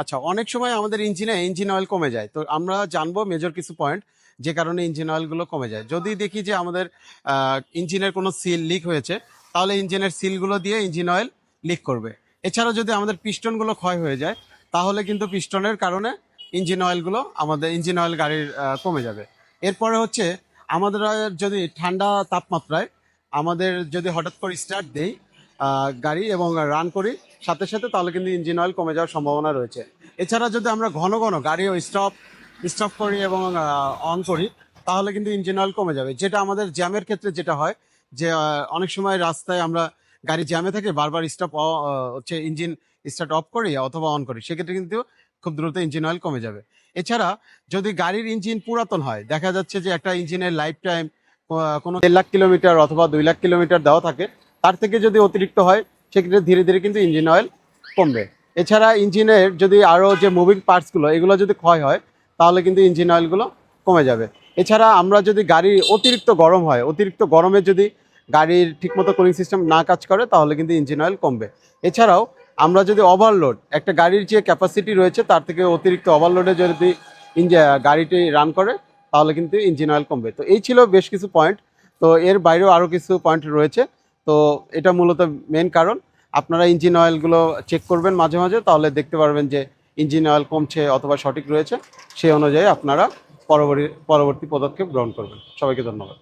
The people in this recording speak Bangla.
আচ্ছা, অনেক সময় আমাদের ইঞ্জিন অয়েল কমে যায়, তো আমরা জানবো মেজর কিছু পয়েন্ট যে কারণে ইঞ্জিন অয়েলগুলো কমে যায়। যদি দেখি যে আমাদের ইঞ্জিনের কোনো সিল লিক হয়েছে, তাহলে ইঞ্জিনের সিলগুলো দিয়ে ইঞ্জিন অয়েল লিক করবে। এছাড়া যদি আমাদের পিস্টনগুলো ক্ষয় হয়ে যায়, তাহলে কিন্তু পিস্টনের কারণে ইঞ্জিন অয়েল গাড়ির কমে যাবে। এরপরে হচ্ছে আমাদের যদি ঠান্ডা তাপমাত্রায় আমাদের যদি হঠাৎ করে স্টার্ট দেই গাড়ি এবং রান করি সাথে সাথে, তাহলে কিন্তু ইঞ্জিন অয়েল কমে যাওয়ার সম্ভাবনা রয়েছে। এছাড়া যদি আমরা ঘন ঘন গাড়িও স্টপ করি এবং অন করি, তাহলে কিন্তু ইঞ্জিন অয়েল কমে যাবে। যেটা আমাদের জ্যামের ক্ষেত্রে যেটা হয় যে অনেক সময় রাস্তায় আমরা গাড়ি জ্যামে থাকে, বারবার হচ্ছে ইঞ্জিন স্টার্ট অফ করি অথবা অন করি, সেক্ষেত্রে কিন্তু খুব দ্রুত ইঞ্জিন অয়েল কমে যাবে। এছাড়া যদি গাড়ির ইঞ্জিন পুরাতন হয়, দেখা যাচ্ছে যে একটা ইঞ্জিনের লাইফ টাইম কোনো 1.5 লাখ কিলোমিটার অথবা 2 লাখ কিলোমিটার দেওয়া থাকে, তার থেকে যদি অতিরিক্ত হয়, সেক্ষেত্রে ধীরে ধীরে কিন্তু ইঞ্জিন অয়েল কমবে। এছাড়া ইঞ্জিনের যদি আরও যে মুভিং পার্টসগুলো এগুলো যদি ক্ষয় হয়, তাহলে কিন্তু ইঞ্জিন অয়েলগুলো কমে যাবে। এছাড়া আমরা যদি গাড়ি অতিরিক্ত গরম হয়, অতিরিক্ত গরমে যদি গাড়ির ঠিকমতো কুলিং সিস্টেম না কাজ করে, তাহলে কিন্তু ইঞ্জিন অয়েল কমবে। এছাড়াও আমরা যদি ওভারলোড, একটা গাড়ির যে ক্যাপাসিটি রয়েছে তার থেকে অতিরিক্ত ওভারলোডে যদি গাড়িটি রান করে, তাহলে কিন্তু ইঞ্জিন অয়েল কমবে। তো এই ছিল বেশ কিছু পয়েন্ট। তো এর বাইরেও আরও কিছু পয়েন্ট রয়েছে। তো এটা মূলত মেন কারণ। আপনারা ইঞ্জিন অয়েলগুলো চেক করবেন মাঝে মাঝে, তাহলে দেখতে পারবেন যে ইঞ্জিন অয়েল কমছে অথবা সঠিক রয়েছে। সেই অনুযায়ী আপনারা পরবর্তী পদক্ষেপ গ্রহণ করবেন। সবাইকে ধন্যবাদ।